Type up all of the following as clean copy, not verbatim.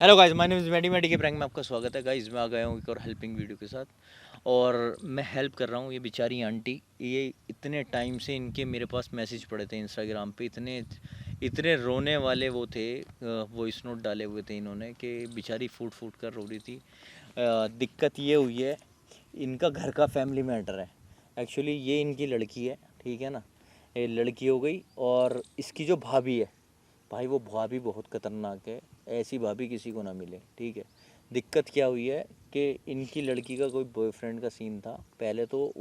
Hello guys, my name is Maddy के prank में आपका स्वागत है। गाइस मैं आ गया हूँ एक और हेल्पिंग वीडियो के साथ और मैं हेल्प कर रहा हूँ ये बेचारी आंटी। ये इतने टाइम से इनके मेरे पास मैसेज पड़े थे इंस्टाग्राम पे, इतने इतने रोने वाले वो थे। वॉइस नोट डाले हुए थे इन्होंने कि बेचारी फूट फूट कर रो रही थी। दिक्कत ये हुई है, इनका घर का फैमिली मैटर है। एक्चुअली ये इनकी लड़की है, ठीक है ना। ये लड़की हो गई और इसकी जो भाभी है, भाई वो भाभी बहुत ख़तरनाक है। ऐसी भाभी किसी को ना मिले, ठीक है। दिक्कत क्या हुई है कि इनकी लड़की का कोई बॉयफ्रेंड का सीन था पहले। तो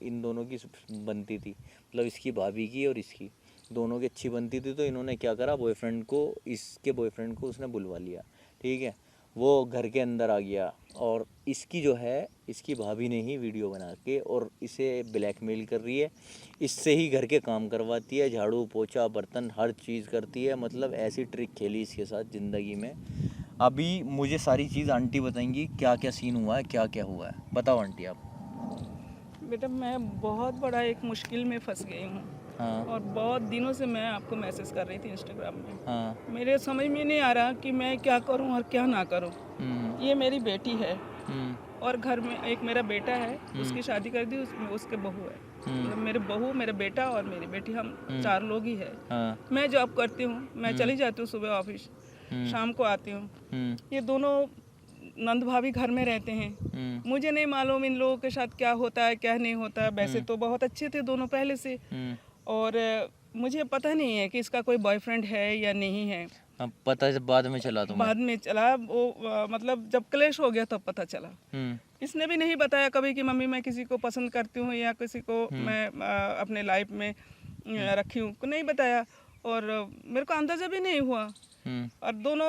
इन दोनों की बनती थी, मतलब इसकी भाभी की और इसकी दोनों की अच्छी बनती थी। तो इन्होंने क्या करा, बॉयफ्रेंड को, इसके बॉयफ्रेंड को उसने बुलवा लिया, ठीक है। वो घर के अंदर आ गया और इसकी जो है, इसकी भाभी ने ही वीडियो बना के और इसे ब्लैकमेल कर रही है। इससे ही घर के काम करवाती है, झाड़ू पोछा बर्तन हर चीज़ करती है। मतलब ऐसी ट्रिक खेली इसके साथ ज़िंदगी में। अभी मुझे सारी चीज़ आंटी बताएंगी, क्या क्या सीन हुआ है, क्या क्या हुआ है। बताओ आंटी आप। बेटा मैं बहुत बड़ा एक मुश्किल में फंस गई हूँ। हाँ और बहुत दिनों से मैं आपको मैसेज कर रही थी इंस्टाग्राम में। हाँ। मेरे समझ में नहीं आ रहा कि मैं क्या करूँ और क्या ना करूँ। ये मेरी बेटी है हम्म, और घर में एक मेरा बेटा है, हम्म, उसकी शादी कर दी, उसके बहू है। मतलब मेरे बहू, मेरा बेटा और मेरी बेटी, हम चार लोग ही है। हाँ, मैं जॉब करती हूँ, मैं चली जाती हूँ सुबह ऑफिस, शाम को आती हूँ। ये दोनों नंद भाभी घर में रहते हैं। मुझे नहीं मालूम इन लोगों के साथ क्या होता है क्या नहीं होता है। वैसे तो बहुत अच्छे थे दोनों पहले से। और मुझे पता नहीं है कि इसका कोई बॉयफ्रेंड है या नहीं है। अब पता है बाद में चला तुम्हें। बाद में चला वो, मतलब जब क्लेश हो गया तब पता चला। इसने भी नहीं बताया कभी कि मम्मी मैं किसी को पसंद करती हूँ या किसी को मैं अपने लाइफ में रखी हूँ, नहीं बताया। और मेरे को अंदाजा भी नहीं हुआ। और दोनों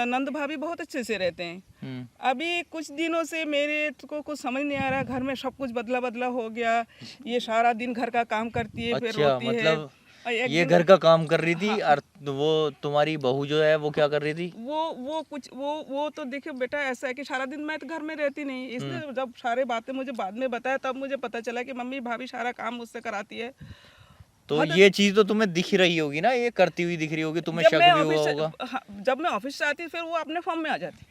नंद भाभी बहुत अच्छे से रहते हैं। अभी कुछ दिनों से मेरे को कुछ समझ नहीं आ रहा, घर में सब कुछ बदला बदला हो गया। ये सारा दिन घर का काम करती है, फिर अच्छा, रोती है। मतलब और एक ये दिन घर का काम कर रही थी हाँ, और वो तुम्हारी बहू जो है वो क्या कर रही थी। वो तो देखिए बेटा, ऐसा है कि सारा दिन मैं तो घर में रहती नहीं। इसने जब सारे बातें मुझे बाद में बताया तब मुझे पता चला कि मम्मी भाभी सारा काम मुझसे कराती है। तो हद ये चीज तो तुम्हें दिख रही होगी ना, ये करती हुई दिख रही होगी, तुम्हें जब शक मैं भी हुआ ऑफिस होगा। हाँ, जब मैं ऑफिस से आती फिर वो अपने फॉर्म में आ जाती,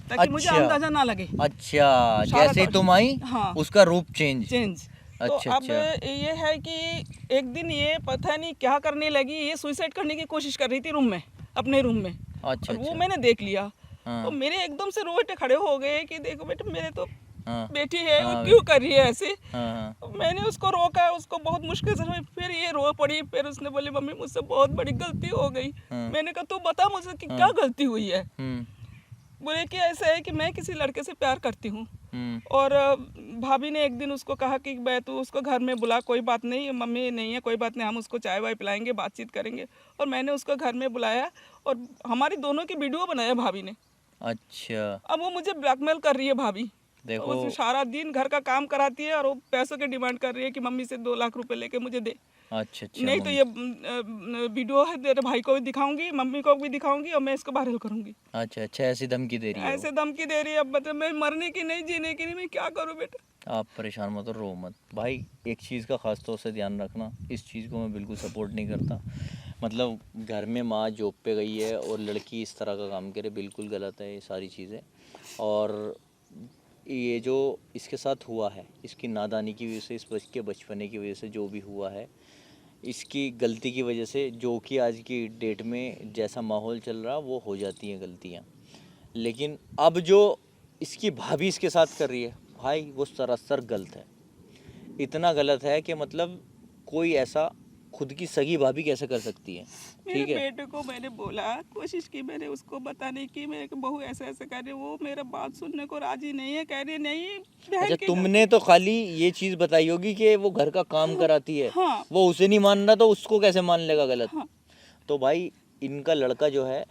ताकि मुझे अच्छा अंदाजा ना लगे। अच्छा, सारा जैसे ही तुम आई हाँ, उसका रूप चेंज। चेंज। तो अच्छा अब अच्छा। ये है कि एक दिन ये पता नहीं क्या करने लगी, ये सुसाइड करने की कोशिश कर रही थी रूम में, अपने रूम में। अच्छा और वो अच्छा। मैंने देख लिया। तो हाँ मेरे एकदम से रोटे खड़े हो गए कि देखो बेटा, मेरे तो हाँ बेटी है, वो हाँ क्यों कर रही है ऐसे। हाँ हाँ। तो मैंने उसको रोका, उसको बहुत मुश्किल से फिर ये रो पड़ी। फिर उसने बोली मम्मी मुझसे बहुत बड़ी गलती हो गई। हाँ मैंने कहा तू बता मुझे कि क्या हाँ। गलती हुई है। हम्म बोले कि ऐसा है कि मैं किसी लड़के से प्यार करती हूँ। हम्म और भाभी ने एक दिन उसको कहा कि मैं तू उसको घर में बुला, कोई बात नहीं, मम्मी नहीं है, कोई बात नहीं, हम उसको चाय वाय पिलाएंगे, बातचीत करेंगे। और मैंने उसको घर में बुलाया और हमारी दोनों की वीडियो बनाया भाभी ने। अच्छा। अब वो मुझे ब्लैकमेल कर रही है भाभी। देखो। वो सारा दिन घर का काम कराती है और वो पैसों की डिमांड कर रही है कि मम्मी से 2 लाख रुपए लेके मुझे दे। अच्छा अच्छा नहीं तो ये वीडियो है तेरे भाई को भी दिखाऊंगी, मम्मी को भी दिखाऊंगी और मैं इसको वायरल करूंगी। अच्छा अच्छा, ऐसी धमकी दे रही है वो। ऐसे धमकी दे रही है। अब मतलब मैं मरने की नहीं, जीने की नहीं, मैं क्या करूँ बेटा। आप परेशान मत हो, रो मत भाई। एक चीज़ का ख़ास तौर से ध्यान रखना, इस चीज़ को मैं बिल्कुल सपोर्ट नहीं करता। मतलब घर में माँ जॉब पे गई है और लड़की इस तरह का काम करे, बिल्कुल गलत है ये सारी चीज़ें। और ये जो इसके साथ हुआ है, इसकी नादानी की वजह से, इस के बचपने की वजह से जो भी हुआ है, इसकी गलती की वजह से, जो कि आज की डेट में जैसा माहौल चल रहा वो हो जाती हैं गलतियाँ। लेकिन अब जो इसकी भाभी इसके साथ कर रही है, भाई वो सरासर गलत है। इतना गलत है कि मतलब कोई ऐसा खुद की सगी भाभी कैसे कर सकती है, मेरे ठीक है। बेटे को मैंने बोला, कोशिश की मैंने उसको बताने की, मेरे को बहू ऐसे ऐसे कर रही है। वो मेरा बात सुनने को राजी नहीं है, कह रही नहीं अच्छा, बहन की तुमने गलती। तो खाली ये चीज़ बताई होगी कि वो घर का काम कराती है, हाँ वो उसे नहीं मान रहा तो उसको कैसे मान लेगा गलत। हाँ। तो भाई इनका लड़का जो है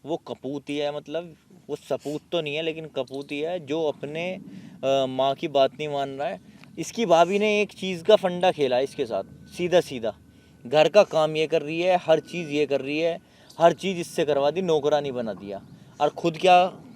वो कपूत ही है। मतलब वो सपूत तो नहीं है लेकिन कपूत ही है, जो अपने माँ की बात नहीं मान रहा है। इसकी भाभी ने एक चीज़ का फंडा खेला है इसके साथ, सीधा सीधा घर का काम ये कर रही है, हर चीज़ ये कर रही है, हर चीज़ इससे करवा दी, नौकरानी बना दिया। और खुद क्या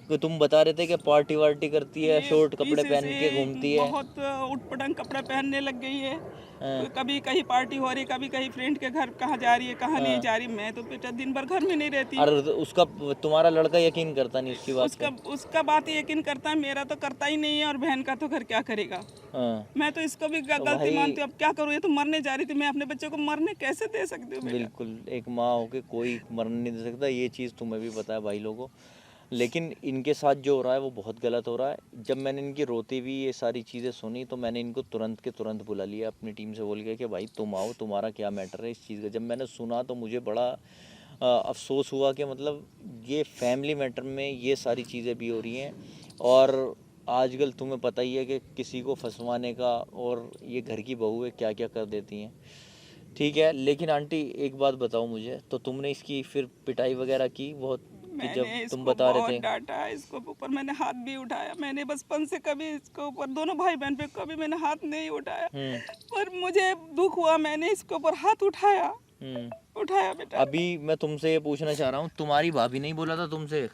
कि तुम बता रहे थे कि पार्टी वार्टी करती है, शॉर्ट कपड़े पीछे पहन से के घूमती है। बहुत उटपटांग कपड़े पहनने लग गई है। हाँ। कभी कहीं पार्टी हो रही, कभी कहीं फ्रेंड के घर कहाँ जा रही है, कहाँ नहीं हाँ। जा रही। मैं तो बेटा दिन भर घर में नहीं रहती। और उसका तुम्हारा लड़का यकीन करता नहीं उसकी बात उसका पे। उसका बात यकीन करता है, मेरा तो करता ही नहीं है। और बहन का तो घर क्या करेगा। हाँ। मैं तो इसको भी तो गलती भाई मानती हूँ। अब क्या करूँ, ये तो मरने जा रही थी, मैं अपने बच्चों को मरने कैसे दे सकती हूँ बेटा। बिल्कुल, एक माँ होके कोई मरने नहीं दे सकता, ये चीज़ तुम्हें भी पता है भाई लोगों। लेकिन इनके साथ जो हो रहा है वो बहुत गलत हो रहा है। जब मैंने इनकी रोती हुई ये सारी चीज़ें सुनी तो मैंने इनको तुरंत के तुरंत बुला लिया अपनी टीम से, बोल के कि भाई तुम आओ, तुम्हारा क्या मैटर है इस चीज़ का। जब मैंने सुना तो मुझे बड़ा अफसोस हुआ कि मतलब ये फैमिली मैटर में ये सारी चीज़ें भी हो रही हैं। और आजकल तुम्हें पता ही है कि किसी को फंसवाने का, और ये घर की बहुएं क्या क्या कर देती हैं। ठीक है, लेकिन आंटी एक बात बताओ मुझे, तो तुमने इसकी फिर पिटाई वगैरह की बहुत, कि जब मैंने तुम इसको बता रहे बहुत थे? डांटा, इसको ऊपर मैंने हाथ भी उठाया। मैंने बचपन से कभी इसको ऊपर, दोनों भाई बहन पे कभी मैंने हाथ नहीं उठाया। पर मुझे दुख हुआ, मैंने इसके ऊपर हाथ उठाया। उठाया बेटा। अभी मैं तुमसे ये पूछना चाह रहा हूँ, तुम्हारी भाभी नहीं बोला था तुमसे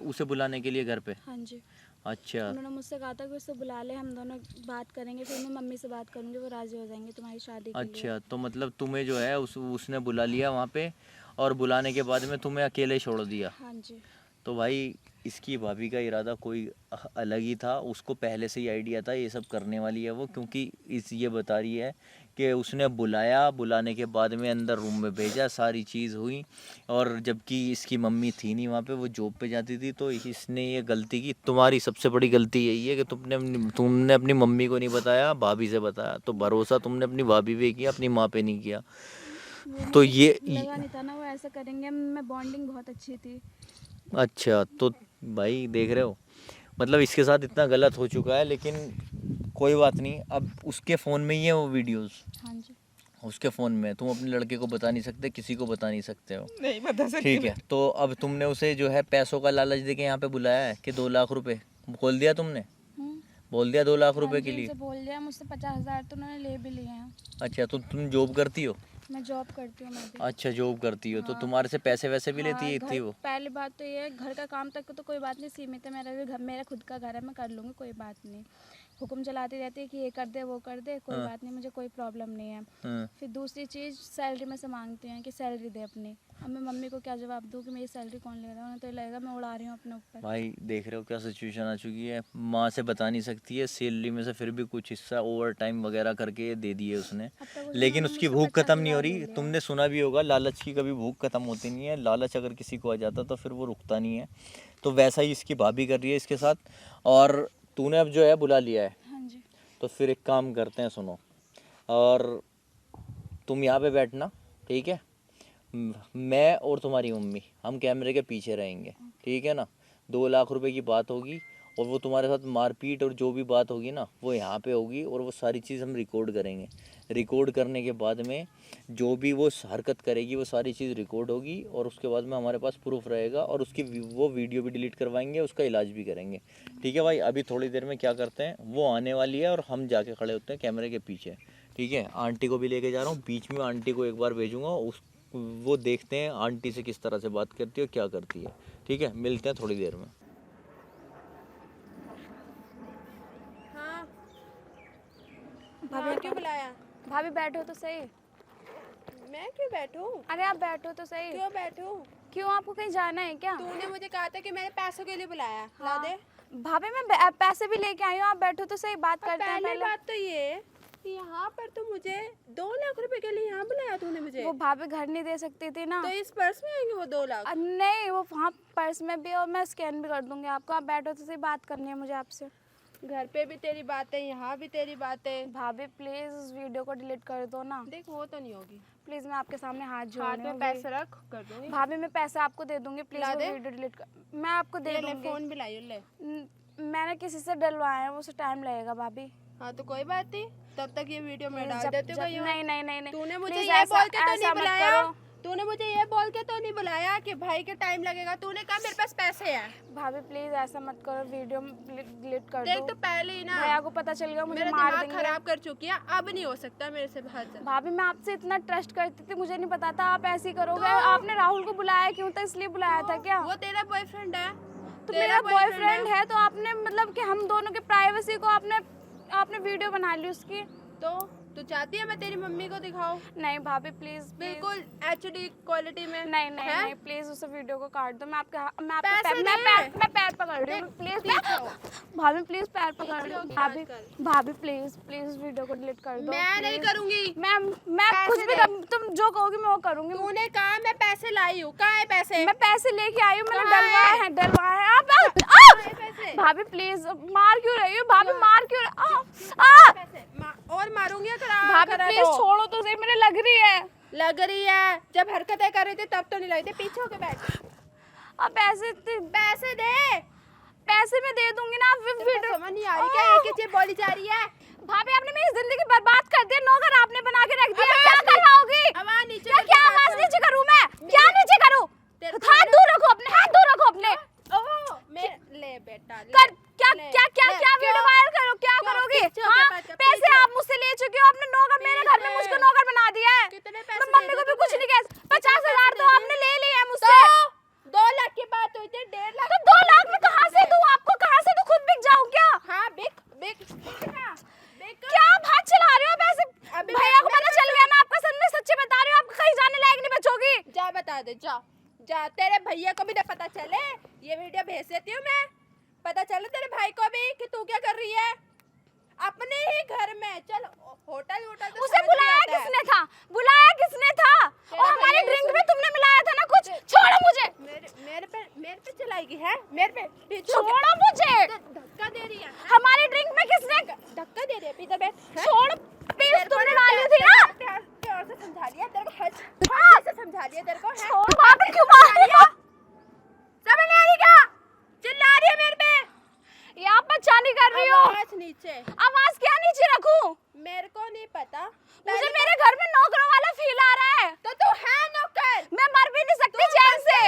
उसे बुलाने के लिए घर पे? हाँ जी, अच्छा। उन्होंने मुझसे कहा था कि उससे बुला ले, हम दोनों बात करेंगे, फिर मैं मम्मी से बात करूंगी, वो राजी हो जाएंगे तुम्हारी शादी के लिए। अच्छा, तो मतलब तुम्हें जो है उसने बुला लिया वहाँ पे, और बुलाने के बाद में तुम्हें अकेले छोड़ दिया। हाँ जी। तो भाई इसकी भाभी का इरादा कोई अलग ही था, उसको पहले से ही आइडिया था ये सब करने वाली है वो, क्योंकि ये बता रही है कि उसने बुलाया, बुलाने के बाद में अंदर रूम में भेजा, सारी चीज़ हुई। और जबकि इसकी मम्मी थी नहीं वहाँ पे, वो जॉब पे जाती थी, तो इसने ये गलती की। तुम्हारी सबसे बड़ी गलती यही है कि तुमने अपनी मम्मी को नहीं बताया, भाभी से बताया। तो भरोसा तुमने अपनी भाभी पे किया, अपनी माँ पे नहीं किया। वो तो मुझे ये लगा नहीं था ना वो ऐसा करेंगे, मैं बॉन्डिंग बहुत अच्छी थी। अच्छा, तो भाई देख रहे हो, मतलब इसके साथ इतना गलत हो चुका है। लेकिन कोई बात नहीं, अब उसके फ़ोन में ही है वो वीडियोस, हाँ जी। उसके फ़ोन में। तुम अपने लड़के को बता नहीं सकते, किसी को बता नहीं सकते हो। नहीं बता सकती ठीक है, तो अब तुमने उसे जो है पैसों का लालच देके यहाँ पे बुलाया है कि 2 लाख रुपए बोल दिया तुमने? हम्म। बोल दिया 2 लाख हाँ रुपए जी, के लिए? उनसे बोल दिया, मुझसे 50,000 तो उन्होंने ले भी लिए हैं। अच्छा, तो तुम जॉब करती हो? मैं जॉब करती हूँ मैं भी। अच्छा, जॉब करती हो, तो हाँ। तुम्हारे से पैसे वैसे भी लेती हाँ, थी वो? पहली बात तो ये है, घर का काम तक तो कोई बात नहीं, सीमित है। मेरा भी घर, मेरा खुद का घर है, मैं कर लूँगी, कोई बात नहीं। हुक्म चलाती रहती है कि ये कर दे वो कर दे, कोई बात नहीं, मुझे कोई प्रॉब्लम नहीं है। फिर दूसरी चीज़, सैलरी में से मांगते हैं कि सैलरी दे अपनी। अब मैं मम्मी को क्या जवाब दूँ कि मेरी सैलरी कौन ले रहा है? उन्हें तो ये लगेगा मैं उड़ा रही हूँ अपने ऊपर। भाई देख रहे हो क्या सिचुएशन आ चुकी है। माँ से बता नहीं सकती है, सैलरी में से फिर भी कुछ हिस्सा ओवर टाइम वगैरह करके दे दिए उसने। अब तक उसने लेकिन मुझसे उसकी भूख खत्म नहीं हो 50,000 ले रही। लिया। तुमने सुना भी होगा, लालच की कभी भूख खत्म होती नहीं है। लालच अगर किसी को आ जाता तो फिर वो रुकता नहीं है। तो वैसा ही इसकी भाभी कर रही है इसके साथ। और तूने अब जो है बुला लिया है, हाँ जी। तो फिर एक काम करते हैं, सुनो, और तुम यहाँ पे बैठना, ठीक है? मैं और तुम्हारी मम्मी हम कैमरे के पीछे रहेंगे, ठीक है ना? 2 लाख रुपए की बात होगी, और वो तुम्हारे साथ मारपीट और जो भी बात होगी ना वो यहाँ पे होगी, और वो सारी चीज़ हम रिकॉर्ड करेंगे। रिकॉर्ड करने के बाद में जो भी वो हरकत करेगी वो सारी चीज़ रिकॉर्ड होगी, और उसके बाद में हमारे पास प्रूफ रहेगा, और उसकी वो वीडियो भी डिलीट करवाएंगे, उसका इलाज भी करेंगे। ठीक है भाई, अभी थोड़ी देर में क्या करते हैं, वो आने वाली है और हम जाके खड़े होते हैं कैमरे के पीछे। ठीक है, आंटी को भी लेके जा रहा हूँ, बीच में आंटी को एक बार भेजूँगा, वो देखते हैं आंटी से किस तरह से बात करती है और क्या करती है। ठीक है, मिलते हैं थोड़ी देर में। हाँ, भाभी क्यों बुलाया? भाभी बैठो तो सही। मैं क्यों बैठूं? अरे आप बैठो तो सही। क्यों बैठूं? क्यों, आपको कहीं जाना है क्या? तूने मुझे कहा था कि मैंने पैसों के लिए बुलाया। ला हाँ। दे। भाभी मैं पैसे भी लेके आई हूँ, आप बैठो तो सही, बात और करते हैं पहली पहले। बात तो ये कि यहाँ पर तो मुझे 2 लाख रुपए के लिए यहाँ बुलाया तूने मुझे। वो भाभी घर नहीं दे सकती थी ना। तो इस पर्स में आएंगे वो 2 लाख? नहीं, वो वहाँ पर्स में भी, और मैं स्कैन भी कर दूंगी आपको। आप बैठो तो सही, बात करनी है मुझे आपसे। घर पे भी तेरी बातें, यहाँ भी तेरी बातें। भाभी प्लीज उस वीडियो को डिलीट कर दो ना। देख वो तो नहीं होगी। प्लीज, मैं आपके सामने हाथ जोड़ हाथ रही में हूँ। पैसे रख, कर दूंगी। भाभी मैं पैसे आपको दे दूंगी, प्लीज ला वो दे। वीडियो डिलीट कर, मैं आपको दे ये ले दूंगी। फोन भी लाई ले। मैंने किसी से डलवाया है, वो उसे टाइम लगेगा भाभी। हाँ तो कोई बात नहीं, तब तक ये वीडियो मैं डाल जब- देती हूँ जब- कहीं और। नहीं नहीं नहीं नहीं, तूने मुझे please ये ऐसा- बोल के तो ऐसा नहीं मत बुलाया। करो। तूने मुझे ये बोल के तो नहीं बुलाया कि भाई के टाइम लगेगा। तूने कहा मेरे पास पैसे हैं। भाभी प्लीज ऐसा मत करो, वीडियो डिलीट कर देख दो। तो पहले ही ना भैया को पता चल गया, मुझे मेरा मार दिमाग देंगे। खराब कर चुकी है। अब नहीं हो सकता मेरे से बाहर जा। भाभी मैं आपसे इतना ट्रस्ट करती थी, मुझे नहीं पता था आप ऐसे ही करोगे। तो- आपने राहुल को बुलाया क्यों था, इसलिए बुलाया था क्या? वो तेरा बॉयफ्रेंड है, तो तेरा मेरा boyfriend बॉयफ्रेंड है तो आपने मतलब कि हम दोनों की प्राइवेसी को आपने वीडियो बना ली उसकी। तो तू चाहती है मैं तेरी मम्मी को दिखाऊं? नहीं भाभी प्लीज बिल्कुल HD क्वालिटी में। नहीं नहीं हैं? नहीं प्लीज उस वीडियो को काट दो। मैं आपके पैसे दे। मैं पैर पकड़ रही हूँ प्लीज। भाभी प्लीज पैर पकड़ रही हूँ। भाभी भाभी प्लीज प्लीज वीडियो को डिलीट कर दो। मैं नहीं करूंगी। मैं कुछ भी तुम जो कहोगी मैं वो करूंगी। तूने कहा मैं पैसे लाई हूँ, कहाँ है पैसे? मैं पैसे लेके आई हूँ, मैंने कहाँ है? डलवाए हैं आप। कहाँ है पैसे? भाभी प्लीज मार क्यों रही हो? भाभी मार क्यों पैसे और मारूंगी अगर भाभी प्लीज छोड़ो तो सही, मुझे लग रही है। लग रही है, जब हरकतें कर रही थी तब तो नहीं लगी थी। पीछे होके बैठ। अब पैसे दे। पैसे मैं दे दूंगी ना। वीडियो समझ नहीं आ रही क्या? एक ही चीज बोली जा रही है। भाभी आपने मेरी जिंदगी बर्बाद कर दी। नौकर आपने बना के रख दिया। क्या करवाओगी? आवाज नीचे क्या आवाज नीचे करूं मैं? क्या नीचे करूं? हाथ दूर रखो अपने, हाथ दूर रखो अपने। ले बेटा कर क्या क्या क्या क्या वीडियो वायरल करो? क्या करोगी? हाँ, पैसे आप मुझसे ले चुके हो। आपने नौकर मेरे घर में मुझको नौकर बना दिया है। कितने मैं पैसे मम्मी को भी कुछ नहीं कह। 50,000 तो आपने ले लिया है मुझसे। 2 लाख की बात हुई थी। 1.5 लाख। तो 2 लाख में कहाँ से दूं आपको? कहाँ से दूं? खुद बिक जाऊं क्या? हाँ बिक क्या आप हाथ चला रहे हो पैसे? अभी भैया को पता चल गया। मैं आपका सच में सच्ची बता रही हूँ। आप कहीं जाने लायक नहीं बचोगी। जा बता दे। जा तेरे भैया को भी ना पता चले। ये वीडियो भेज देती हूँ मैं। पता चले तेरे भाई को भी कि तू क्या कर रही है अपने ही घर में। चल होटल तो उसे बुलाया किसने था? बुलाया किसने था? और हमारे ड्रिंक में तुमने मिलाया था ना कुछ। छोड़ो मुझे। मेरे पे चलाएगी है? मेरे पे छोड़ो मुझे। धक्का दे रही है। हमारे ड्रिंक में किसने धक्का दे रही है? इधर बैठ। छोड़। पीस तुमने डाली थी ना। प्यार से समझा लिया तेरे को। हद से समझा लिया तेरे को। छोड़। भाभी क्यों मार रही हो? समझ नहीं आ रही क्या? चिल्ला रही है मेरे पे। ये आप बच्चानी कर रही हो। आवाज नीचे। आवाज क्या नीचे रखूं? मेरे को नहीं पता। मुझे मेरे घर में नौकरों वाला फील आ रहा है। तो तू है नौकर। मैं मर भी नहीं सकती चैन से।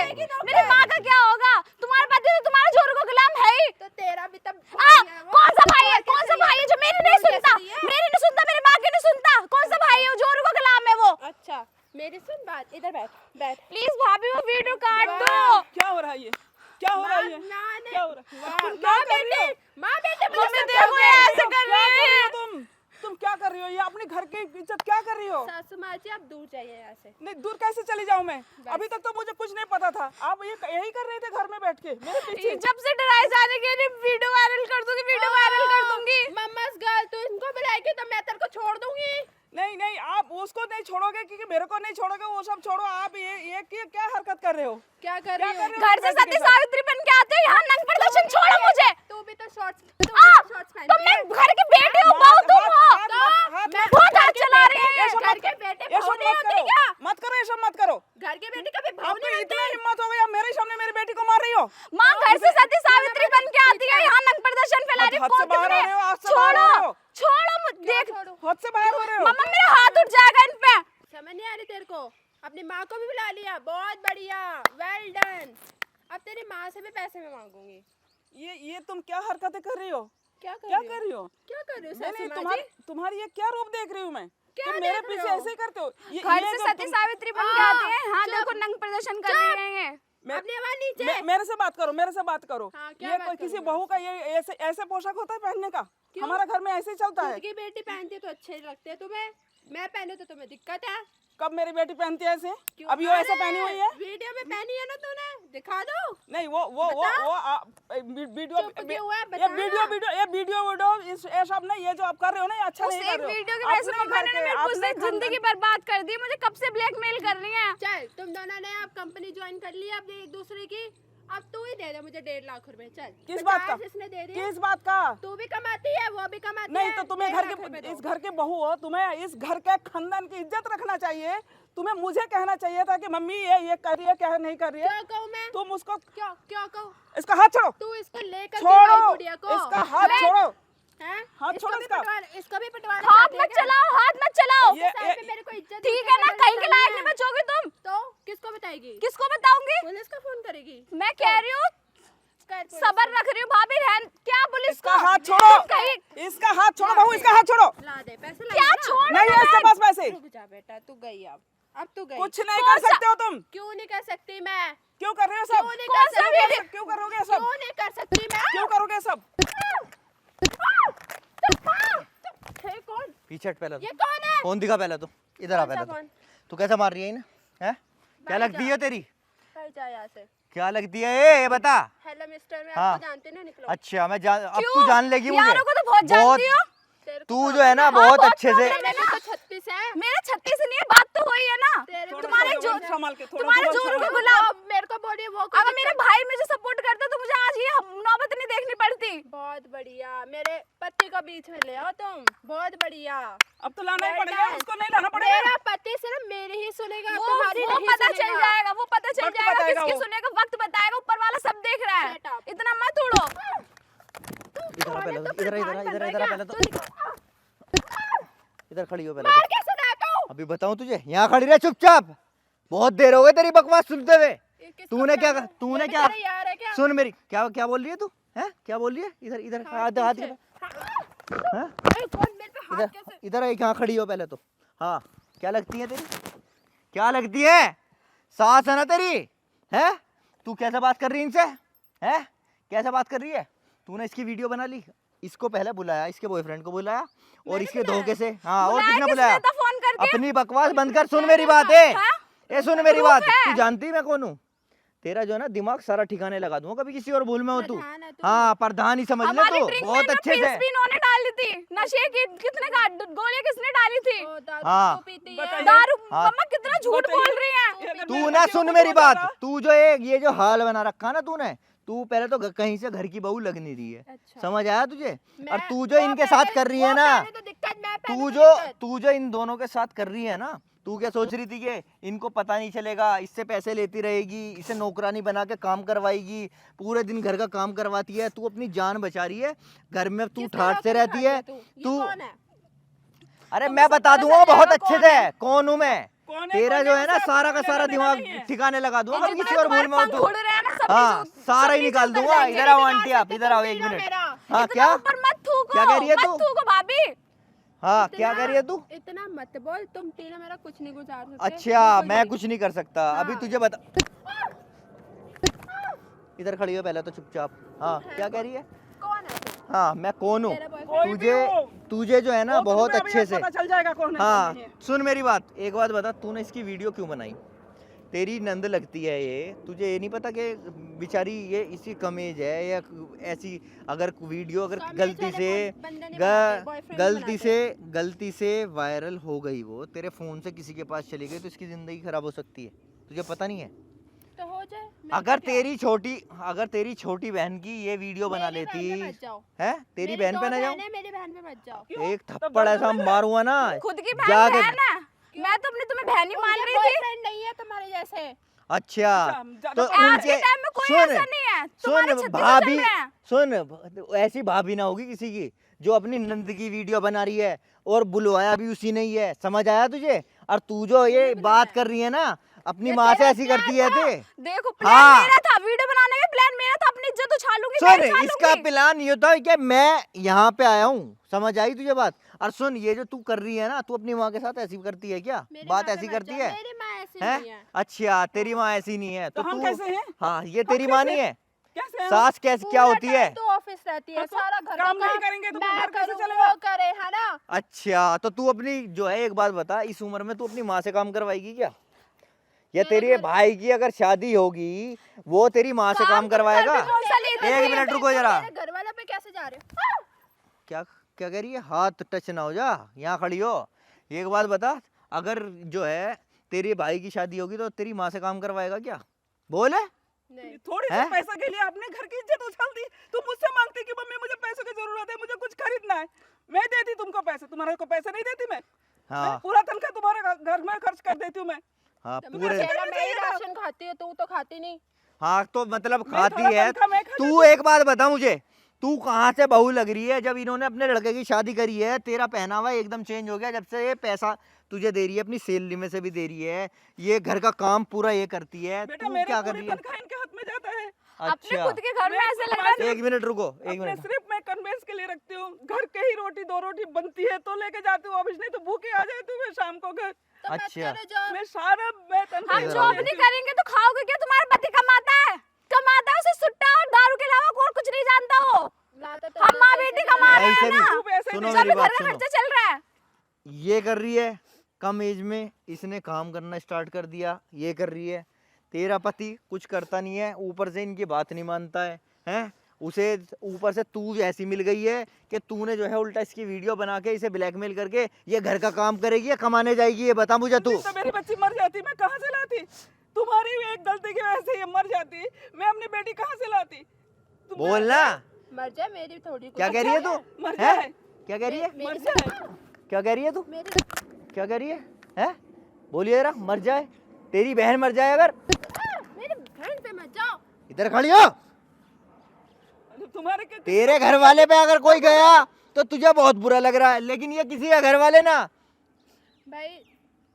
मेरी माँ का क्या होगा? तुम्हारे पति तो तुम्हारे जोर को गुलाम है ही। तो तेरा भी तब कौन सा भाई है? कौन सा भाई है जो मेरी नहीं सुनता? मेरी नहीं सुनता, मेरी माँ की नहीं सुनता। कौन सा भाई है जोर को गुलाम है वो? अच्छा मेरी सुन बात। इधर बैठ। प्लीज भाभी वो वीडियो काट दो। क्या हो रहा है ये? क्या हो रहा है ये? क्या हो रहा है? तुम क्या कर रही हो? माँ बेटे मम्मी देखो ये ऐसे कर रही है। तुम क्या कर रही हो? ये अपने घर की इज्जत क्या कर रही हो? सासू माँ जी आप दूर जाइए यहाँ से। नहीं, दूर कैसे चली जाऊं मैं? अभी तक तो मुझे कुछ नहीं पता था। आप ये यही कर रहे थे घर में बैठ के मेरे पीछे। जब से डराए जाने के लिए वीडियो वायरल कर दूंगी, वीडियो वायरल कर दूंगी। मम्मा's गर्ल तू इनको बुलाएगी तो मैं तेरे को छोड़ दूंगी। नहीं, आप उसको नहीं छोड़ोगे क्योंकि मेरे को नहीं छोड़ोगे। वो सब छोड़ो। आप ये क्या हरकत कर रहे हो? क्या कर रही हो? घर से सती सावित्री बन के आते हो यहाँ नंग प्रदर्शन। छोड़ो मुझे। तू भी तो शॉर्ट्स तो मैं घर की बेटी हूँ, बहू तुम हो। बहुत हाथ चला रही है। घर के बेटे ये बहू सब नहीं होते क्या? मत करो, ये सब मत करो। घर के बेटे कभी बहू आपको नहीं इतना होते? हिम्मत हो गया मेरे सामने मेरी बेटी को मार रही हो? माँ घर से सती सावित्री बन के आती है यहाँ नंग प्रदर्शन फैला रही है। हद से बाहर हो रहे हो, आज से बाहर हो रहे हो। छोड़ो देख। हद से बाहर हो रहे हो। मम्मा मेरा हाथ उठ जाएगा इन पे। समझ नहीं आ रही तेरे को? अपनी माँ को भी बुला लिया। बहुत बढ़िया, वेल डन। अब तेरी माँ से भी पैसे मैं मांगूंगी। ये तुम क्या हरकतें कर रही हो? क्या कर रही हो? क्या कर रही हो? सासू माँ नहीं, जी? तुम्हारी ये क्या रूप देख रही हूँ मैं? क्या कि मेरे देख रहे पीछे हो? ऐसे ही करते हो? घर से सती सावित्री बन के आते हैं। हाँ देखो नंग प्रदर्शन कर रही है। अपनी आवाज नीचे। मेरे से बात करो, मेरे से बात करो। हाँ, क्या ये बात कोई किसी करूं बहू का ये ऐसे पोशाक होता है पहनने का? हमारा घर में ऐसे ही चलता है। खुद की बेटी पहनती है तो अच्छे लगते हैं तुम्हें। मैं पहनूं तो तुम्हें दिक्कत है? कब मेरी बेटी पहनती है ऐसे? क्यों? अभी वो ऐसा अरे, पहनी हुई है? वीडियो में पहनी है ना तूने? दिखा दो। नहीं वो वीडियो चुप क्यों हुआ है? ये बता वीडियो ये सब नहीं। ये जो आप कर रहे हो ना ये अच्छा उस नहीं एक कर रहे हो। वीडियो की वजह से अपने मम्मा घर ने के, मेरी पूरी अपने खानदान- जिंदगी बर्बाद कर दी। मुझे कब से ब्लैकमेल कर रही है। चल तुम दोनों ने अब कंपनी ज्वाइन कर ली अब एक दूसरे की। अब तू ही दे दे मुझे 1.5 लाख रुपए। चल किस बात का? 50 इसने दे दिया। किस बात का? तू भी कमाती है वो भी कमाती नहीं है। तो तुम्हें 1.5 घर लाख रुपए के दो। इस घर के बहू हो, तुम्हें इस घर के खानदान की इज्जत रखना चाहिए। तुम्हें मुझे कहना चाहिए था कि मम्मी ये कर रही है, क्या नहीं कर रही है। क्या कहूँ मैं? तुम उसको क्या कहूँ? इसका हाथ छोड़ो। तू इसको लेकर छोड़ो गुड़िया को। इसका हाथ छोड़ो। हैं? हाथ इसको छोड़ो भी इसका। इसको भी पटवाना हाथ चाहती है मत क्या? चलाओ, हाथ मत चलाओ। ये मेरे को इज्जत ठीक है ना, कहीं के लायक नहीं बचोगी तुम। तो किसको बताएगी? किसको बताऊंगी? पुलिस को फोन करेगी? मैं कह रही हूँ सबर रख रही हूँ भाभी। रहन क्या पुलिस इसका को? हाथ छोड़ो। कहीं इसका हाथ छोड़ो बहू, इसका हाथ छोड़ो। ला दे पैसे। ला क्या दे ना। छोड़? नहीं है इसके पास पैसे। रुक जा बेटा, तू गई अब तू गई। कुछ नहीं कर सकते हो तुम। क्यों नहीं कर सकती मैं? क्यों कर रहे हो सब? क्यों नहीं कर सकती? क्यों करोगे सब? क्यों नहीं कर सकती मैं? क्यों करोगे सब? है कौन? पीछे हट पहले ये तो। कौन है? फोन दिखा पहले तो, इधर आ कौन सा पहले तो। फोन? तू कैसे मार रही है इन्हें? हैं? क्या भाई लगती जा। है तेरी? भाई जा यहाँ से। क्या लगती है ये बता। हेलो मिस्टर, मैं हाँ। आपको जानते नहीं, निकलो। अच्छा मैं जान, अब तू जान लेगी मुझे। यारों को तो बहुत जानती हो। तेरे को तू जो है ना बहुत अच्छे से। मेरे तो 36 है। मेरा 36 नहीं है, बात तो हुई है ना। तेरे को तुम्हारे थोड़ा जो जुबान संभाल के, थोड़ा तुम्हारे जुबान जोर संभाल के के। गुलाब। मेरे को बोलिए वो अगर मेरे भाई मुझे सपोर्ट करते तो मुझे आज ये नौबत नहीं देखनी पड़ती। बहुत बढ़िया, मेरे पति को बीच में ले आओ तुम। बहुत बढ़िया। अब तो लाना ही Very पड़ेगा, nice. उसको नहीं लाना पड़ेगा। मेरा पति सिर्फ मेरी ही सुनेगा, वो तुम्हारी नहीं पता चल सुनेगा। जाएगा, वो पता चल वक्त जाएगा बताएगा किसकी वो। सुनेगा, वक्त बताएगा, ऊपर वाला सब देख रहा है। Shut up. इतना मत उड़ो। इधर आ पहले तो, इधर आ पहले तो। इधर खड़ी हो पहले मार तो। के सुनाता हूँ। अभी बताऊं तुझे, यहाँ खड़ी रह चुपचाप। बहुत देर हो गई तेरी बकवास सुनते हुए। ये किसको तूने क्या बताऊँ? तूने ये क्या मेरा यार है क्या? सुन मेरी, क्या क्या बोल रही है तू? हैं? क्या बोल रही है? इधर इधर हाथ हाथ पीछे। इधर। हैं? अरे कौन मेरे पे हाथ इधर कैसे? इधर एक यहाँ खड़ी हो पहले तो। हाँ क्या लगती है तेरी? क्या लगती है? सास है ना तेरी? है? तू कैसे बात कर रही है इनसे? है? कैसे बात कर रही है? तूने इसकी वीडियो बना ली, इसको पहले बुलाया, इसके बॉयफ्रेंड को बुलाया और इसके धोखे से। हाँ और बुलाया किसने किसने बुलाया? था फोन करके? अपनी बकवास बंद कर, सुन मेरी बात है। हाँ? ए सुन मेरी प्रूफ बात, है। तू जानती मैं कौन हूँ? तेरा जो है ना दिमाग सारा ठिकाने लगा दूंगा, कभी किसी और भूल में हो तू। प्रधान है तू। हाँ प्रधान ही समझ ले हमारी तू, ड्रिंक में बहुत ना अच्छे से। पिल्स भी इन्होंने डाली थी। नशे की कितने गोलियां किसने डाली थी? ओ, दारू हाँ। तो पीती है। बताइए। दारू। हाँ। मम्मा कितना झूठ बताइए। बोल रही है। ये अगर तू मैं ना लड़कियों सुन को मेरी बोलता बात, था, तू जो ये जो हाल बना रखा ना तूने, तू पहले तो कहीं से घर की बहू लग नहीं रही है। अच्छा। समझ आया तुझे? मैं- और तू जो वो इनके पहले- साथ कर रही है वो ना, पहले तो दिक्कत, मैं पहले तू तो जो दिक्कत। तू जो इन दोनों के साथ कर रही है ना, तू क्या सोच रही थी कि इनको पता नहीं चलेगा, इससे पैसे लेती रहेगी, इसे नौकरानी बना के काम करवाएगी, पूरे दिन घर का काम करवाती है, तू अपनी जान बचा रही है, घर में तू किसने ठाट से रोटी रहती खाई है। तू? ये तू कौन है? अरे तुम मैं सब बता पता दूंगा चल बहुत जाएगा अच्छे कौन है। से कौन हूँ मैं। कौन है, तेरा कौन जो है, है ना उससे सारा का आपको सारा लेना दिमाग देना नहीं है। ठिकाने लगा दूंगा, जितना किसी और भूल में हो तुम्हारे तू। पंख उड़ रहे हैं ना, सब हाँ सब सारा ही नीचे निकाल उतर दूंगा। जाएंगे। इधर आओ निकाल आंटी, आप सकते इधर आओ तुम एक भी ना मिनट। मेरा। हाँ इतना क्या ऊपर मत थूको। क्या कह रही है मत तू? थूको भाभी। हाँ क्या कह रही है तू? इतना मत बोल, तुम तीनों मेरा कुछ नहीं गुजार सकते। अच्छा बिल्कुल मैं भी। कुछ नहीं कर सकता अभी, हाँ। तुझे बता। इधर खड़ी हो पहले तो चुपचाप। हाँ क्या कह रही है? कौन है तू? हाँ मैं कौन हूँ? तेरा boyfriend? कोई भी तुझे हो, तुझे जो है ना वो बहुत तुम्हें अभी अच्छे से। पता चल जाएगा कौन है, कौन हाँ नहीं है। सुन मेरी बात, एक बात बता, तूने इसकी वीडियो क्यों बनाई? तेरी नंद लगती है ये, तुझे ये नहीं पता कि बेचारी ये इसकी कमेज है या ऐसी? अगर वीडियो अगर कमेज गलती वाले से बंदे नहीं बनाते, boyfriend बनाते। गलती से वायरल हो गई, वो तेरे फोन से किसी के पास चली गई तो इसकी जिंदगी खराब हो सकती है, तुझे पता नहीं है? तो हो जाए। मेरे अगर को क्या? अगर तेरी छोटी बहन की ये वीडियो बना मेरी बहन लेती पे मत जाओ। है, तेरी मेरी बहन दो पे ना जाऊं? बहन है, मेरी बहन पे मत जाओ। क्यों? एक तब थप्पड़ दोनों ऐसा में- मारूंगा ना खुद की बहन जाके। है ना। मैं तो अपनी तुम्हें बहन ही मान उनके रही थी। boyfriend नहीं है तुम्हारे जैसे। अच्छा ज्यादा तो पता आज के उनके टाइम में कोई सुन ऐसा नहीं है। तुम्हारे सुन 36 भाभी चल रहे हैं। सुन, ऐसी भाभी ना होगी किसी की जो अपनी नंद की वीडियो बना रही है और बुलवाया भी उसी ने ही है। समझ आया तुझे? और तू जो ये बात कर रही है ना अपनी ये माँ से तेरा ऐसी करती है थे। देखो प्लान हाँ। मेरा था, वीडियो बनाने का प्लान मेरा था, अपनी इज्जत उछालूंगी, सुन मैं उछालूंगी। इसका प्लान ये था कि मैं यहाँ पे आया हूँ, समझ आई तुझे बात? और सुन ये जो तू कर रही है ना, तू अपनी माँ के साथ ऐसी करती है क्या? मेरी बात माँ पे ऐसी मत करती जाओ, है? मेरी माँ ऐसी हैं? नहीं है। अच्छा तेरी माँ ऐसी नहीं है तो तो हम तू कैसे हैं? हाँ ये तेरी माँ नहीं है? कैसे हैं? सास कैसे क्या पूरा होती है? time तो ऑफिस रहती है, हाँ तो सारा घर का काम नहीं करेंगे तो फिर मैं घर कैसे करूँ, चलेगा? वो करे, है ना? अच्छा तो तू अपनी जो है, एक बात बता, इस उम्र में तू अपनी माँ से काम करवाएगी क्या? या मेरे तेरे घर- भाई की अगर शादी होगी वो तेरी माँ से काम करवाएगा? कर भी कौन सा लेते एक थे? मिनट रुको जरा। मेरे घर वालों पे कैसे जा रहे हो? क्या क्या कह रही है? हाथ टच ना हो जा, यहाँ खड़ी हो। एक बात बता, अगर जो है तेरे भाई की शादी होगी तो तेरी माँ से काम करवाएगा क्या? बोल। नहीं। थोड़ी सी हैं? पैसा के लिए आपने घर की इज्जत उछाल दी। तुम मुझसे मांगती कि मम्मी मुझे पैसों की जरूरत है, मुझे कुछ खरीदना है, मैं देती तुमको पैसे, तुम्हारे को पैसे नहीं देती मैं? हाँ पूरा तनख्वाह तुम्हारे घर में खर्च कर देती हूँ मैं। हाँ तुम पूरे अकेला मैं ही चाहिए ना। राशन खाती हूँ, तू तो खाती नहीं। हाँ तो मतलब मैं खाती थोड़ा है तनख्वाह मैं खा तू। एक बात बता मुझे, तू कहाँ से बहू लग रही है? जब इन्होंने अपने लड़के की शादी करी है तेरा पहनावा एकदम चेंज हो गया, जब से ये पैसा तुझे दे रही है, अपनी सैलरी में से भी दे रही है, ये घर का काम पूरा ये करती है, बेटा तू मेरी क्या कर पूरी रही है? तनख्वाह इनके हाथ में जाता है। अपने अच्छा। खुद के घर में ऐसे लग रहा है। एक मिनट रुको, एक अपने मिनट। सिर्फ मैं कन्वेंस के लिए रखती हूँ, घर के ही रोटी 2 रोटी बनती है तो लेके जाती हूँ ऑफिस, नहीं तो भूखे आ जाती हूँ मैं शाम को घर। तो मत अच्छा। करो जॉब। मैं सारा मैं हम तनख्वाह जॉब लेती नहीं हूँ। करेंगे तो खाओगे क्या? तुम्हारा पति कमाता है, उसे सुट्टा और दारू के अलावा और कुछ नहीं जानता हो। लाता तो हम माँ पैसे बेटी भी कमा रहे ऐसे हैं भी ना, तू पैसे सुनो जब मेरी घर बात का सुनो। खर्चा चल रहा है। ये कर रही है, कम एज में इसने काम करना स्टार्ट कर दिया, ये कर रही है। तेरा पति कुछ करता नहीं है, ऊपर से इनकी बात नहीं मानता है, हैं? उसे ऊपर से तू ऐसी मिल गई है कि तूने जो है उल्टा इसकी वीडियो बना के इसे ब्लैकमेल करके ये घर का काम करेगी या कमाने जाएगी, ये बता मुझे तू। तो मेरी बच्ची मर जाती, मैं कहाँ से लाती? तुम्हारी एक गलती की वजह से ये मर जाती, मैं अपनी बेटी कहाँ से लाती? तुम बोल ना, मर जाए मेरी थोड़ी क्या कह रही है तू? मर हैं? जाए, क्या कह रही है? मर जाए। क्या कह रही है तू? मेरी क्या कह रही है? हैं? बोलिए जरा, मर जाए? तेरी बहन मर जाए अगर? मेरी बहन पे मत जाओ। इधर खड़ी हो। तुम्हारे के तेरे घर वाले पे अगर कोई गया तो तुझे बहुत बुरा लग रहा है, लेकिन ये किसी का घर वाले ना। भाई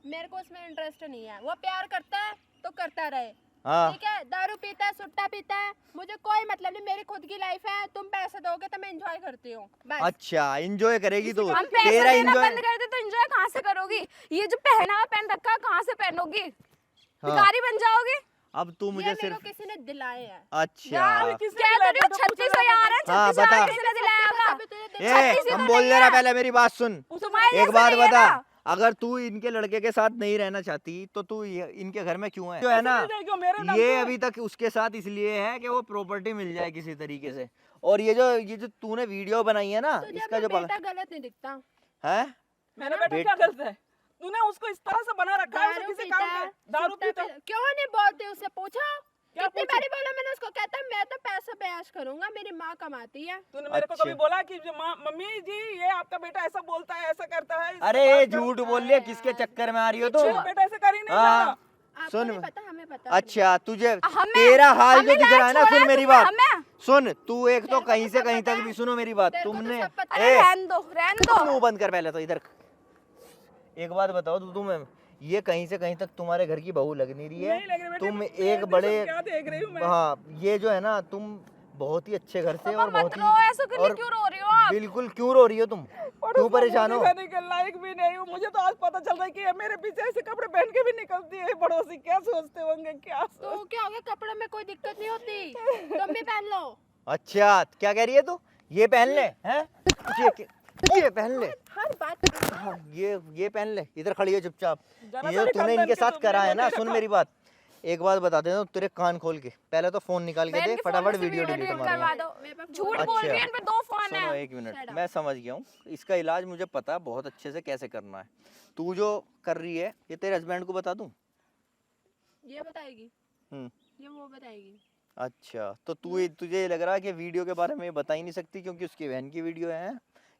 मेरे को उसमें इंटरेस्ट नहीं है, वो प्यार करता है तो करता रहे। हाँ, ठीक है, दारू पीता है, सुट्टा पीता है, मुझे कोई मतलब नहीं, मेरी खुद की लाइफ है। तुम पैसे दोगे तो मैं एंजॉय करती हूँ बस। अच्छा एंजॉय करेगी तू। हम पैसा तेरा देना एंजॉय। बंद कर दे तो एंजॉय कहाँ से करोगी? ये जो पहना हुआ पहन रखा है कहाँ से पहनोगी? भिखारी बन जाओगे। अब तू ये मुझे मेरे को सिर्फ किसी ने दिलाए हैं। अच्छा किसने कह दिलाया? तो रही हो तो पूछो 36,000 है, हाँ, 36,000 बता। किसी ने दिलाया होगा? अभी तुझे दिला- ए, 36 ही हम तो बोल नहीं दे रहा, है। पहले मेरी बात सुन। तुम्हारे एक जैसा बात नहीं है बता, ना। अगर तू इनके लड़के के साथ नहीं रहना चाहती तो तू इनके घर में क्यों है? जो है ना, नहीं जाएगी, वो मेरे नाम ये पे है। अभी तक उसके साथ इसलिए है कि वो प्रॉपर्टी मिल जाए किसी तरीके से। और ये जो तूने वीडियो बनाई है ना, तुझे इसका अपना जो बेटा गलत नहीं दिखता। है, मेरा बेटा क्या गलत है? तूने उसको इस तरह से बना रखा है, उसे दारू किसी पीता काम है, का दारू सुट्टा पीता पीता- क्यों नहीं बोलते उससे? पूछो क्या कितनी पूछो? बारी बोला मैंने उसको, कहता है मैं तो पैसा पे ऐश करूंगा, मेरी माँ कमाती है। तूने मेरे को अच्छा। कभी बोला कि जो मम्मी जी ये आपका बेटा ऐसा बोलता है, ऐसा करता है? इससे अरे बात करो। झूठ बोल रही है, किसके चक्कर में आ रही हो तुम? मेरा बेटा ऐसे कर ही नहीं हाँ, सकता। आपको सुन। नहीं पता, हमें पता। अच्छा तुझे हमें- तेरा हाल जो हमें दिख रहा है ना, लायक सुन छोड़ा मेरी है बात, हमें। सुन तू एक तो तेरे को कहीं से सब कहीं पता तक है? भी सुनो मेरी बात। तेरे को तो तुमने सब पता अरे रहन दो, रहन दो। मुंह बंद कर पहले तो। इधर एक बात बताओ, तो ये कहीं से कहीं तक तुम्हारे घर की बहू लग नहीं रही है। नहीं लग रही बेटे, तुम मैं एक सब बड़े, क्या देख रही हूँ मैं? हाँ ये जो है ना, तुम बहुत ही अच्छे घर से पापा और मत बहुत रो, ऐसा ही करके क्यों रो रही हो आप? बिल्कुल क्यों रो रही हो तुम? क्यों परेशान हो? दिखाने के लायक भी नहीं हूँ। मुझे तो आज पता चल रहा है कि ये मेरे पीछे ऐसे कपड़े पहन के भी निकलती है। पड़ोसी क्या सोचते होंगे, क्या तो क्या हो गया, कपड़े में कोई दिक्कत नहीं होती, तुम भी पहन लो। अच्छा क्या कह रही है तू? ये पहन ले, हैं? ये पहन ले, हर बात हाँ, ये पहन ले। इधर खड़ी है चुपचाप। जाना ये जो तो तूने खानदान इनके के साथ तुम करा है नहीं ना, रखा। सुन मेरी बात, एक बात बता देता हूँ, तेरे कान खोल के पहले तो फोन निकाल के मैं दे, इनके फोन में फटाफट से वीडियो डिलीट डिलीट मारो। करवा दो। मेरे पास झूठ अच्छा। बोल रही है, इन पे 2 फोन सुनो है। एक मिनट, मैं समझ गया हूँ इसका इलाज, मुझे पता है बहुत अच्छे से कैसे करना है। तू जो कर रही है ये तेरे हस्बैंड को बता दूं? ये बताएगी, हम्म, ये वो बताएगी। अच्छा तो तुझे ये लग रहा है कि वीडियो के बारे में ये बता ही नहीं सकती क्योंकि उसकी बहन की वीडियो है,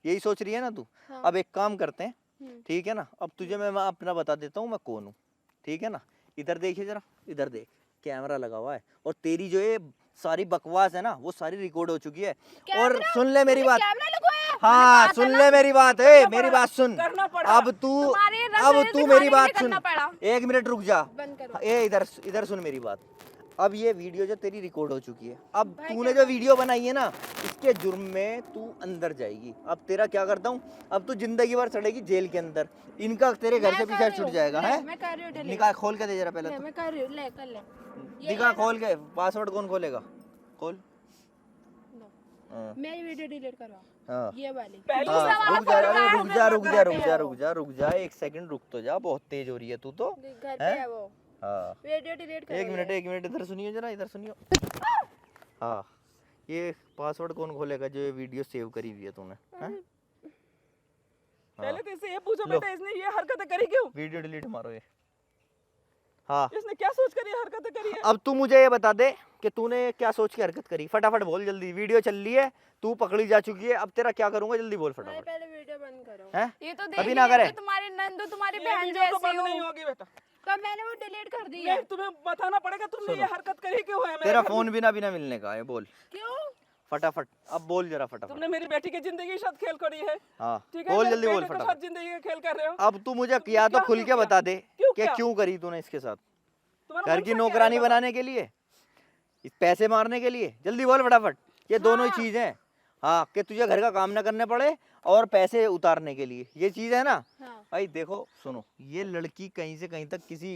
यही सोच रही है ना तू? हाँ। अब एक काम करते हैं, हम्म। ठीक है ना, अब तुझे मैं अपना बता देता हूँ मैं कौन हूँ, ठीक है ना? इधर देखिए जरा, इधर देख, कैमरा लगा हुआ है और तेरी जो ये सारी बकवास है ना वो सारी रिकॉर्ड हो चुकी है। और कैमरा? सुन ले मेरी बात, कैमरा लगवाया है? हाँ सुन ले मेरी बात है, मेरी बात सुन। करना पड़ा। अब तू तुम्हारी रसोई अब तू दिखाने मेरी के बात लिए सुन, करना पड़ा। एक मिनट रुक जा। बंद करो। ए इधर इधर सुन मेरी बात। अब ये वीडियो जो तेरी रिकॉर्ड हो चुकी है, अब भाई तूने जो वीडियो बनाई है ना, इसके जुर्म में तू अंदर जाएगी। अब तेरा क्या करता हूँ, अब तू जिंदगी भर चढ़ेगी जेल के अंदर। इनका तेरे घर मैं से कर पीछा रही छूट हूँ, जाएगा ले, है। मैं कर रही हूँ delete। निकाल, खोल के दे जरा पहले ले, तो। मैं कर रही हूँ, ले कर ले। ये दिखा खोल के, पासवर्ड कौन खोलेगा? खोल। लो, हाँ, मेरी वीडियो डिलीट करवा, हाँ। ये वाली। पहले हाँ, वाला रुक जा, फोन अरे कहाँ रुक है? जा, रुक जा, रुक घर जा, पे रुक जा, रुक जा, एक सेकंड रुक तो जा, बहुत तेज हो रही है तू तो। घर पे हैं? है वो, हाँ वीडियो डिलीट करो। एक मिनट इधर सुनियो जरा, इधर सुनियो। हाँ ये पासवर्ड कौन खोलेगा जो ये वीडियो सेव करी हुई है तूने? हैं? पहले तो इससे ये पूछो लो। बेटा, इसने ये हरकतें करी क्यों? वीडियो डिलीट मारो ये। हाँ इसने क्या सोच कर ये हरकतें करी है? अब तू मुझे ये बता दे कि तूने क्या सोच के हरकत करी, फटाफट बोल जल्दी। वीडियो चल रही है, तू पकड़ी जा चुकी है, अब तेरा क्या करूंगा, जल्दी बोल भाई फटाफट। पहले वीडियो बंद करो। हैं? ये तो अभी देख ना करे। तुम्हारी नंदू तुम्हारी ये बहन वीडियो तो जैसी बंद नहीं हो। होगी बेटा। तो मैंने वो डिलीट कर दी है। नहीं, तुम्हें बताना पड़ेगा तुमने सुनो। ये हरकत करी क्यों है मेरे तेरा घर में? फोन बिना बिना मिलने का है, बोल क्यों? फटाफट, अब बोल जरा फटाफट। तुमने मेरी बेटी की जिंदगी के साथ खेल करी है। हाँ ठीक है, बोल मेरे जल्दी बोल बेटे के साथ फटाफट। जिंदगी का खेल कर रहे हो। अब तू मुझे किया तो क्या खुल के क्यों बता दे क्यों कि क्या? क्यों करी तूने इसके साथ? तुम्हारा घर मन की सा क्या नौकरानी है? बनाने के लिए? इस पैसे मारने के लिए? जल्दी बोल फटाफट। ये दोनों ही चीज है। हाँ, कि तुझे घर का काम ना करने पड़े और पैसे उतारने के लिए, ये चीज है ना। हाँ। भाई देखो सुनो, ये लड़की कहीं से कहीं तक किसी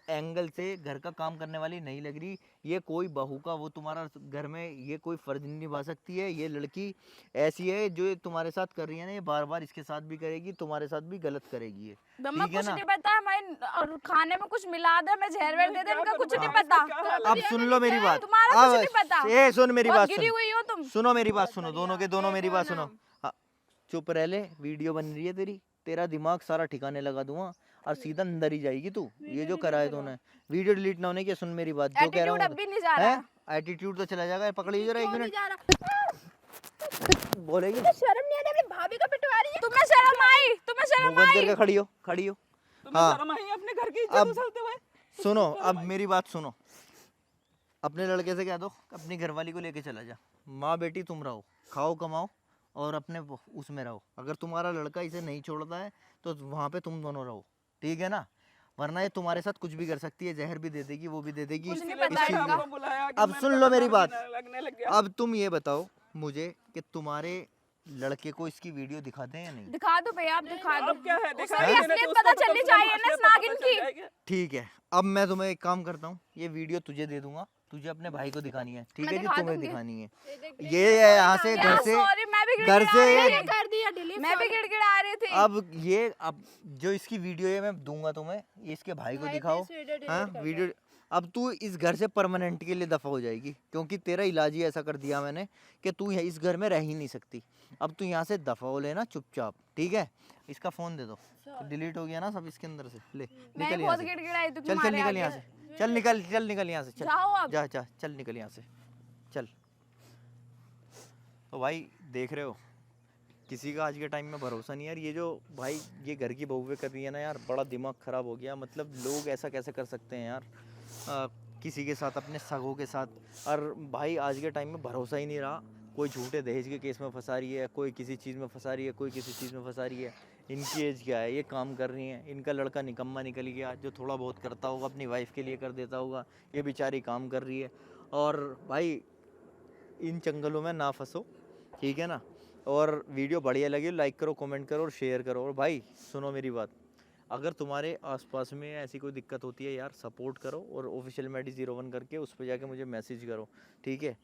एंगल से घर का काम करने वाली नहीं लग रही। ये कोई बहू का वो तुम्हारा घर में ये कोई फर्ज नहीं निभा सकती है। ये लड़की ऐसी है जो ये तुम्हारे साथ कर रही है ना, ये बार बार इसके साथ भी करेगी, तुम्हारे साथ भी गलत करेगी ये, मम्मा ठीक है कुछ ना। नहीं पता, मैं और खाने में कुछ मिला दे, मैं जहर वेर दे दे, इनका कुछ नहीं पता। अब सुन लो मेरी बात। तुम्हारा कुछ अब नहीं पता। ए सुन मेरी बहुत बात गिरी सुन। हुई हो तुम। सुनो मेरी बात सुनो, दोनों के दोनों मेरी बात सुनो। हाँ, चुप रह ले, वीडियो बन रही है तेरी, तेरा दिमाग सारा ठिकाने लगा दूंगा और सीधा अंदर ही जाएगी तू। ये जो करा है तूने, वीडियो डिलीट ना होने की। सुन मेरी बात, जो कह रहा एटीट्यूड अब भी नहीं जा हूँ रहा है, एटीट्यूड तो चला जाएगा। पकड़िए जरा एक नहीं मिनट, जा रहा। बोलेगी शर्म नहीं आ रही, अपनी भाभी को पिटवा रही है। तुम्हें शर्म आई? तुम्हें शर्म मुंह बंद आई? करके खड़ी हो, खड़ी हो। तुम्हें हाँ। शर्म आई अपने घर की इज्जत अब उछलते हुए? सुनो, अब मेरी बात सुनो। अपने लड़के से कह दो अपनी घरवाली को लेके चला जा, माँ बेटी तुम रहो, खाओ कमाओ और अपने उसमें रहो। अगर तुम्हारा लड़का इसे नहीं छोड़ता है तो वहाँ पे तुम दोनों रहो, ठीक है ना। वरना ये तुम्हारे साथ कुछ भी कर सकती है, जहर भी दे देगी, वो भी दे देगी। कुछ नहीं इस पता चीज़ इनका। में। हमको बुलाया कि अब मैं सुन लो मेरी बात। लगने लग गया। अब तुम ये बताओ मुझे कि तुम्हारे लड़के को इसकी वीडियो दिखाते हैं या नहीं? दिखा दो भैया, आप दिखा दो। अब क्या है, दिखा उसकी देने असलियत तो पता उसको चलनी कम से कम चाहिए ना असलियत इस तो नागिन पता चल की। जाएगी। ठीक है, अब मैं तुम्हें एक काम करता हूँ, ये वीडियो तुझे दे दूंगा, तुझे अपने भाई को दिखानी है, ठीक मैं है जी, दिखा तुम्हें दूंगी। दिखानी है। ये यहाँ से घर से सॉरी, मैं भी घर से मैंने कर दिया डिलीट। मैं भी गिड़गिड़ा रही थी। अब जो इसकी वीडियो है मैं दूंगा तुम्हें, ये इसके भाई को दिखाओ। हाँ वीडियो। अब तू इस घर से परमानेंट के लिए दफा हो जाएगी, क्योंकि तेरा इलाज ही ऐसा कर दिया मैंने कि तू इस घर में रह ही नहीं सकती। अब तू यहाँ से दफा हो लेना चुपचाप, ठीक है। इसका फोन दे दो, डिलीट हो गया ना सब इसके अंदर से। ले मैं निकल यहाँ बहुत से, गिड़गिड़ाई थी चल चल तुम्हारे निकल यहाँ आगे। से, चल निकल यहाँ से, चल जाओ अब। जा जा चल निकल यहाँ से, चल। तो भाई देख रहे हो, किसी का आज के टाइम में भरोसा नहीं यार। ये जो भाई ये घर की बहुएं कर रही है ना यार, बड़ा दिमाग खराब हो गया। मतलब लोग ऐसा कैसे कर सकते हैं यार, किसी के साथ, अपने सगों के साथ। और भाई आज के टाइम में भरोसा ही नहीं रहा। कोई झूठे दहेज के केस में फंसा रही है, कोई किसी चीज़ में फंसा रही है, कोई किसी चीज़ में फंसा रही है। इनकी एज क्या है, ये काम कर रही हैं। इनका लड़का निकम्मा निकल गया, जो थोड़ा बहुत करता होगा अपनी वाइफ के लिए कर देता होगा, ये बेचारी काम कर रही है। और भाई इन चंगलों में ना फंसो, ठीक है ना। और वीडियो बढ़िया लगी लाइक करो, कमेंट करो और शेयर करो। और भाई सुनो मेरी बात, अगर तुम्हारे आसपास में ऐसी कोई दिक्कत होती है यार, सपोर्ट करो और ऑफिशियल मेडी 01 करके उस पर जाके मुझे मैसेज करो, ठीक है।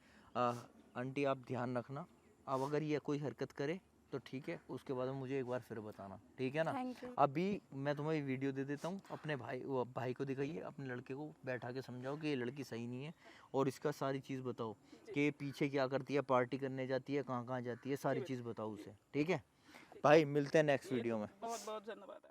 आंटी आप ध्यान रखना, अब अगर ये कोई हरकत करे तो ठीक है, उसके बाद में मुझे एक बार फिर बताना, ठीक है ना। Thank you. अभी मैं तुम्हें वीडियो दे देता हूँ, अपने भाई को दिखाइए, अपने लड़के को बैठा के समझाओ कि ये लड़की सही नहीं है, और इसका सारी चीज़ बताओ कि पीछे क्या करती है, पार्टी करने जाती है, कहाँ कहाँ जाती है, सारी चीज़ बताओ उसे, ठीक है भाई। मिलते हैं नेक्स्ट वीडियो में। बहुत बहुत धन्यवाद।